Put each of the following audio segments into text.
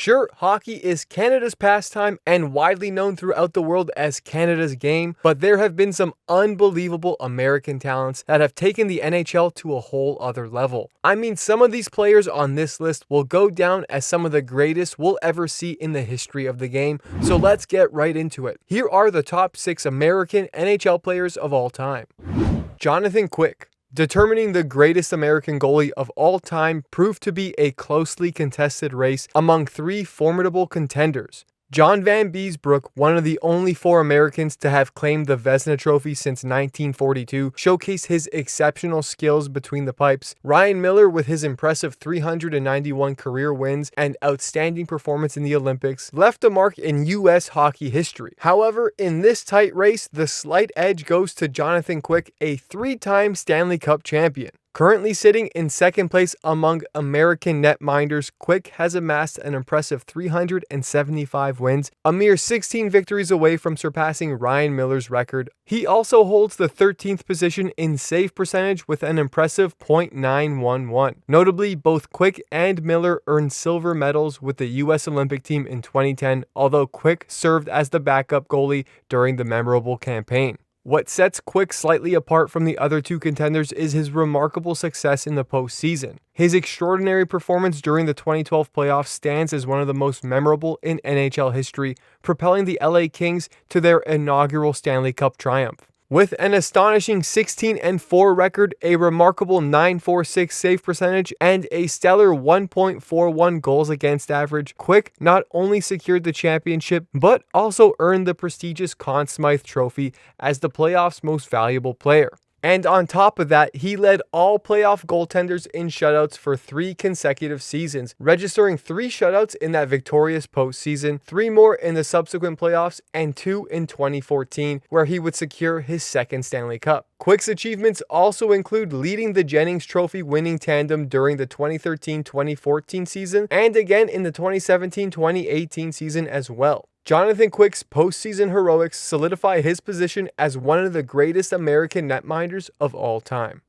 Sure, hockey is Canada's pastime and widely known throughout the world as Canada's game, but there have been some unbelievable American talents that have taken the NHL to a whole other level. I mean, some of these players on this list will go down as some of the greatest we'll ever see in the history of the game, so let's get right into it. Here are the top 6 American NHL players of all time. Jonathan Quick. Determining the greatest American goalie of all time proved to be a closely contested race among 3 formidable contenders. John Van Beesbrook, one of the only 4 Americans to have claimed the Vezina Trophy since 1942, showcased his exceptional skills between the pipes. Ryan Miller, with his impressive 391 career wins and outstanding performance in the Olympics, left a mark in U.S. hockey history. However, in this tight race, the slight edge goes to Jonathan Quick, a 3-time Stanley Cup champion. Currently sitting in second place among American netminders, Quick has amassed an impressive 375 wins, a mere 16 victories away from surpassing Ryan Miller's record. He also holds the 13th position in save percentage with an impressive .911. Notably, both Quick and Miller earned silver medals with the U.S. Olympic team in 2010, although Quick served as the backup goalie during the memorable campaign. What sets Quick slightly apart from the other 2 contenders is his remarkable success in the postseason. His extraordinary performance during the 2012 playoffs stands as one of the most memorable in NHL history, propelling the LA Kings to their inaugural Stanley Cup triumph. With an astonishing 16-4 record, a remarkable .946 save percentage, and a stellar 1.41 goals against average, Quick not only secured the championship, but also earned the prestigious Conn Smythe Trophy as the playoffs' most valuable player. And on top of that, he led all playoff goaltenders in shutouts for 3 consecutive seasons, registering 3 shutouts in that victorious postseason, 3 more in the subsequent playoffs, and 2 in 2014, where he would secure his 2nd Stanley Cup. Quick's achievements also include leading the Jennings Trophy winning tandem during the 2013-2014 season, and again in the 2017-2018 season as well. Jonathan Quick's postseason heroics solidify his position as one of the greatest American netminders of all time.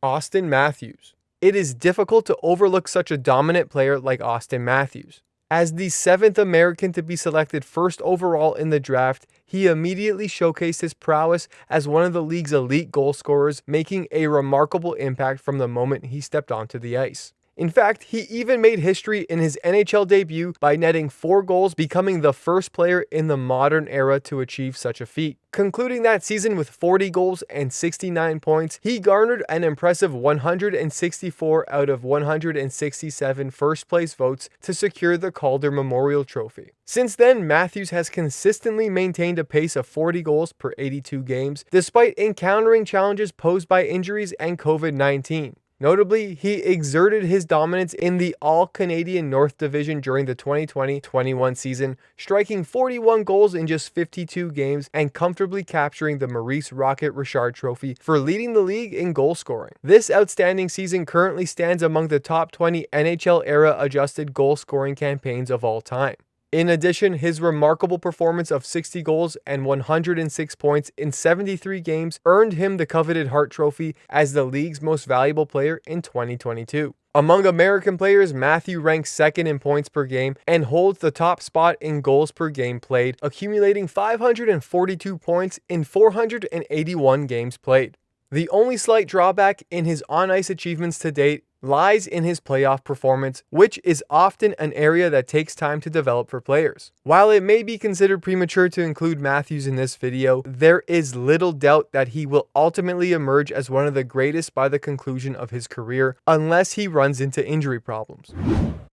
Austin Matthews. It is difficult to overlook such a dominant player like Austin Matthews. As the 7th American to be selected first overall in the draft, he immediately showcased his prowess as one of the league's elite goal scorers, making a remarkable impact from the moment he stepped onto the ice. In fact, he even made history in his NHL debut by netting 4 goals, becoming the first player in the modern era to achieve such a feat. Concluding that season with 40 goals and 69 points, he garnered an impressive 164 out of 167 first-place votes to secure the Calder Memorial Trophy. Since then, Matthews has consistently maintained a pace of 40 goals per 82 games, despite encountering challenges posed by injuries and COVID-19. Notably, he exerted his dominance in the All-Canadian North Division during the 2020-21 season, striking 41 goals in just 52 games and comfortably capturing the Maurice Rocket Richard Trophy for leading the league in goal scoring. This outstanding season currently stands among the top 20 NHL-era adjusted goal scoring campaigns of all time. In addition, his remarkable performance of 60 goals and 106 points in 73 games earned him the coveted Hart Trophy as the league's most valuable player in 2022. Among American players, Matthew ranks 2nd in points per game and holds the top spot in goals per game played, accumulating 542 points in 481 games played. The only slight drawback in his on-ice achievements to date lies in his playoff performance, which is often an area that takes time to develop for players. While it may be considered premature to include Matthews in this video, there is little doubt that he will ultimately emerge as one of the greatest by the conclusion of his career, unless he runs into injury problems.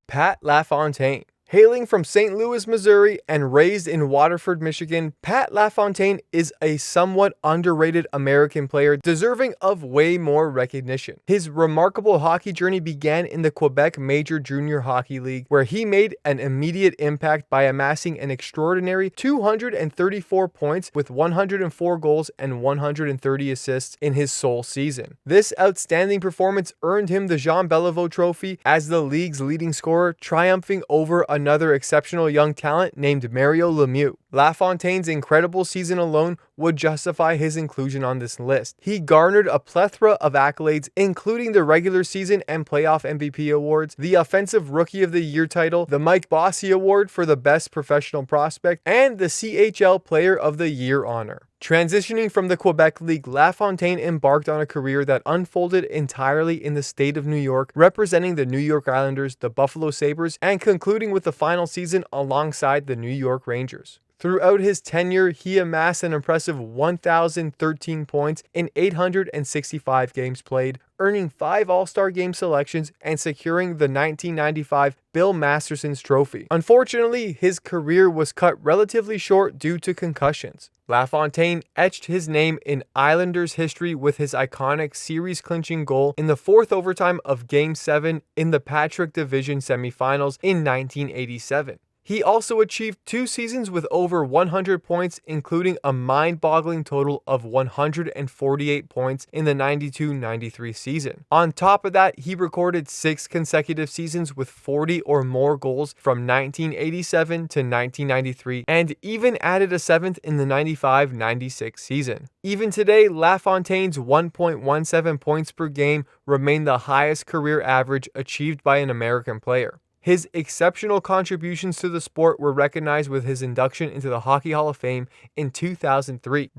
Pat LaFontaine. Hailing from St. Louis, Missouri, and raised in Waterford, Michigan, Pat LaFontaine is a somewhat underrated American player deserving of way more recognition. His remarkable hockey journey began in the Quebec Major Junior Hockey League, where he made an immediate impact by amassing an extraordinary 234 points with 104 goals and 130 assists in his sole season. This outstanding performance earned him the Jean Beliveau Trophy as the league's leading scorer, triumphing over another exceptional young talent named Mario Lemieux. LaFontaine's incredible season alone would justify his inclusion on this list. He garnered a plethora of accolades, including the regular season and playoff MVP awards, the Offensive Rookie of the Year title, the Mike Bossy Award for the Best Professional Prospect, and the CHL Player of the Year honor. Transitioning from the Quebec League, LaFontaine embarked on a career that unfolded entirely in the state of New York, representing the New York Islanders, the Buffalo Sabres, and concluding with the final season alongside the New York Rangers. Throughout his tenure, he amassed an impressive 1,013 points in 865 games played, earning 5 All-Star Game selections and securing the 1995 Bill Masterson's Trophy. Unfortunately, his career was cut relatively short due to concussions. LaFontaine etched his name in Islanders history with his iconic series-clinching goal in the fourth overtime of Game 7 in the Patrick Division semifinals in 1987. He also achieved 2 seasons with over 100 points, including a mind-boggling total of 148 points in the 92-93 season. On top of that, he recorded 6 consecutive seasons with 40 or more goals from 1987 to 1993, and even added a 7th in the 95-96 season. Even today, LaFontaine's 1.17 points per game remain the highest career average achieved by an American player. His exceptional contributions to the sport were recognized with his induction into the Hockey Hall of Fame in 2003.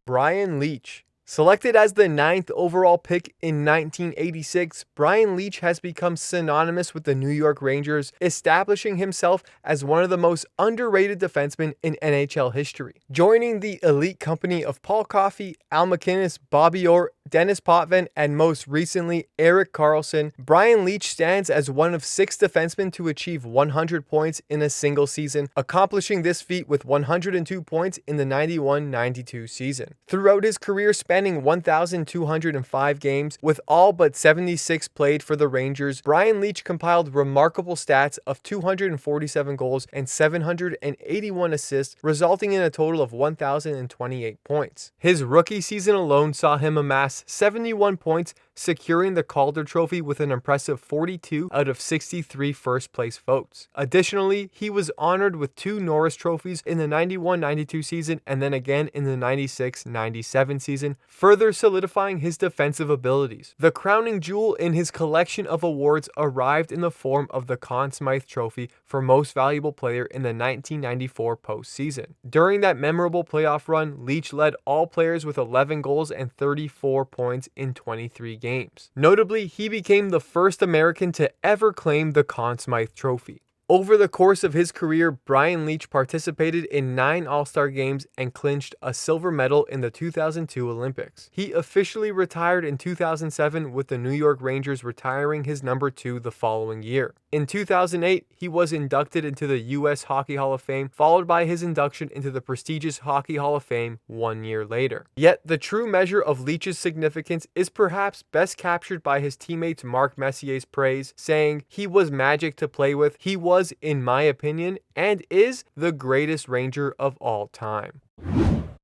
Brian Leetch. Selected as the 9th overall pick in 1986, Brian Leetch has become synonymous with the New York Rangers, establishing himself as one of the most underrated defensemen in NHL history. Joining the elite company of Paul Coffey, Al MacInnis, Bobby Orr, Dennis Potvin, and most recently Erik Karlsson, Brian Leetch stands as one of 6 defensemen to achieve 100 points in a single season, accomplishing this feat with 102 points in the 91-92 season. Throughout his career spanning 1,205 games, with all but 76 played for the Rangers, Brian Leetch compiled remarkable stats of 247 goals and 781 assists, resulting in a total of 1,028 points. His rookie season alone saw him amass 71 points, securing the Calder Trophy with an impressive 42 out of 63 first-place votes. Additionally, he was honored with 2 Norris Trophies in the 91-92 season and then again in the 96-97 season, further solidifying his defensive abilities. The crowning jewel in his collection of awards arrived in the form of the Conn Smythe Trophy for Most Valuable Player in the 1994 postseason. During that memorable playoff run, Leetch led all players with 11 goals and 34 points in 23 games. Notably, he became the first American to ever claim the Conn Smythe Trophy. Over the course of his career, Brian Leetch participated in 9 All-Star games and clinched a silver medal in the 2002 Olympics. He officially retired in 2007, with the New York Rangers retiring his number 2 the following year. In 2008, he was inducted into the U.S. Hockey Hall of Fame, followed by his induction into the prestigious Hockey Hall of Fame 1 year later. Yet, the true measure of Leetch's significance is perhaps best captured by his teammate Mark Messier's praise, saying, "He was magic to play with. He was, in my opinion, and is the greatest Ranger of all time."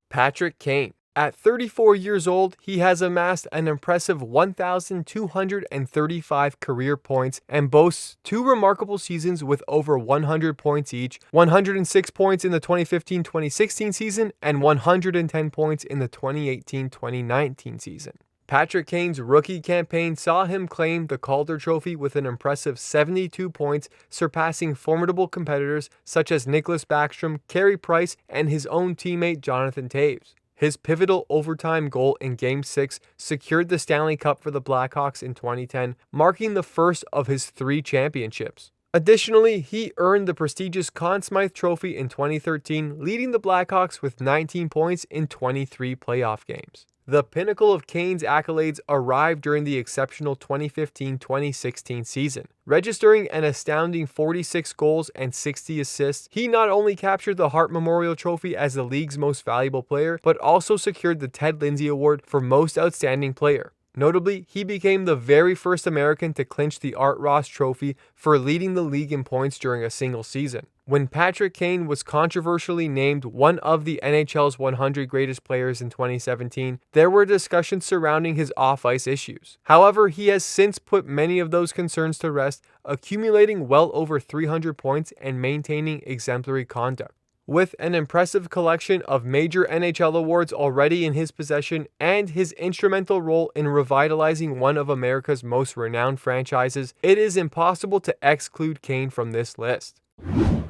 Patrick Kane. At 34 years old, he has amassed an impressive 1,235 career points and boasts 2 remarkable seasons with over 100 points each, 106 points in the 2015-2016 season and 110 points in the 2018-2019 season. Patrick Kane's rookie campaign saw him claim the Calder Trophy with an impressive 72 points, surpassing formidable competitors such as Nicholas Backstrom, Carey Price, and his own teammate Jonathan Toews. His pivotal overtime goal in Game 6 secured the Stanley Cup for the Blackhawks in 2010, marking the first of his 3 championships. Additionally, he earned the prestigious Conn Smythe Trophy in 2013, leading the Blackhawks with 19 points in 23 playoff games. The pinnacle of Kane's accolades arrived during the exceptional 2015-2016 season. Registering an astounding 46 goals and 60 assists, he not only captured the Hart Memorial Trophy as the league's most valuable player, but also secured the Ted Lindsay Award for Most Outstanding Player. Notably, he became the very first American to clinch the Art Ross Trophy for leading the league in points during a single season. When Patrick Kane was controversially named one of the NHL's 100 greatest players in 2017, there were discussions surrounding his off-ice issues. However, he has since put many of those concerns to rest, accumulating well over 300 points and maintaining exemplary conduct. With an impressive collection of major NHL awards already in his possession and his instrumental role in revitalizing one of America's most renowned franchises, it is impossible to exclude Kane from this list.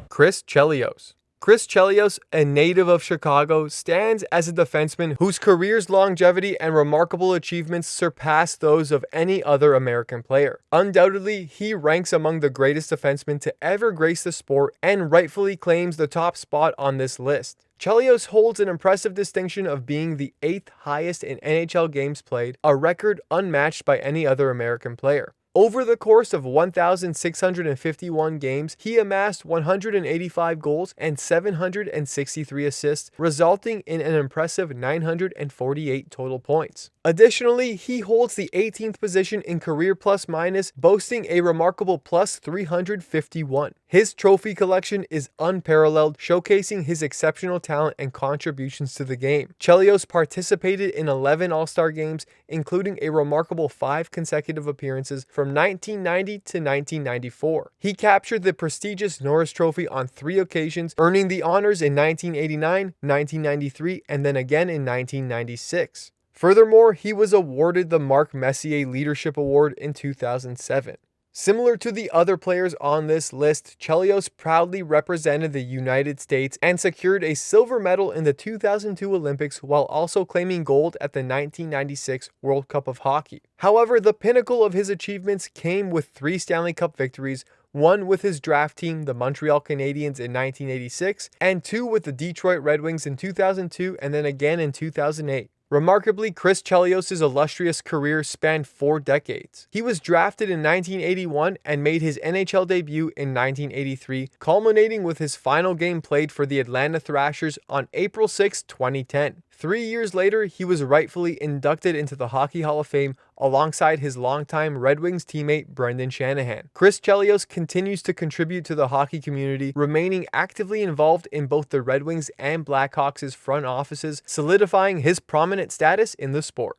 Chris Chelios. Chris Chelios, a native of Chicago, stands as a defenseman whose career's longevity and remarkable achievements surpass those of any other American player. Undoubtedly, he ranks among the greatest defensemen to ever grace the sport and rightfully claims the top spot on this list. Chelios holds an impressive distinction of being the 8th highest in NHL games played, a record unmatched by any other American player. Over the course of 1,651 games, he amassed 185 goals and 763 assists, resulting in an impressive 948 total points. Additionally, he holds the 18th position in career plus-minus, boasting a remarkable plus 351. His trophy collection is unparalleled, showcasing his exceptional talent and contributions to the game. Chelios participated in 11 All-Star games, including a remarkable 5 consecutive appearances from 1990 to 1994. He captured the prestigious Norris Trophy on 3 occasions, earning the honors in 1989, 1993, and then again in 1996. Furthermore, he was awarded the Marc Messier Leadership Award in 2007. Similar to the other players on this list, Chelios proudly represented the United States and secured a silver medal in the 2002 Olympics while also claiming gold at the 1996 World Cup of Hockey. However, the pinnacle of his achievements came with 3 Stanley Cup victories, one with his draft team, the Montreal Canadiens, in 1986, and 2 with the Detroit Red Wings in 2002 and then again in 2008. Remarkably, Chris Chelios' illustrious career spanned 4 decades. He was drafted in 1981 and made his NHL debut in 1983, culminating with his final game played for the Atlanta Thrashers on April 6, 2010. 3 years later, he was rightfully inducted into the Hockey Hall of Fame alongside his longtime Red Wings teammate Brendan Shanahan. Chris Chelios continues to contribute to the hockey community, remaining actively involved in both the Red Wings and Blackhawks' front offices, solidifying his prominent status in the sport.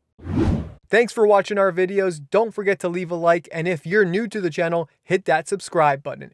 Thanks for watching our videos. Don't forget to leave a like, and if you're new to the channel, hit that subscribe button.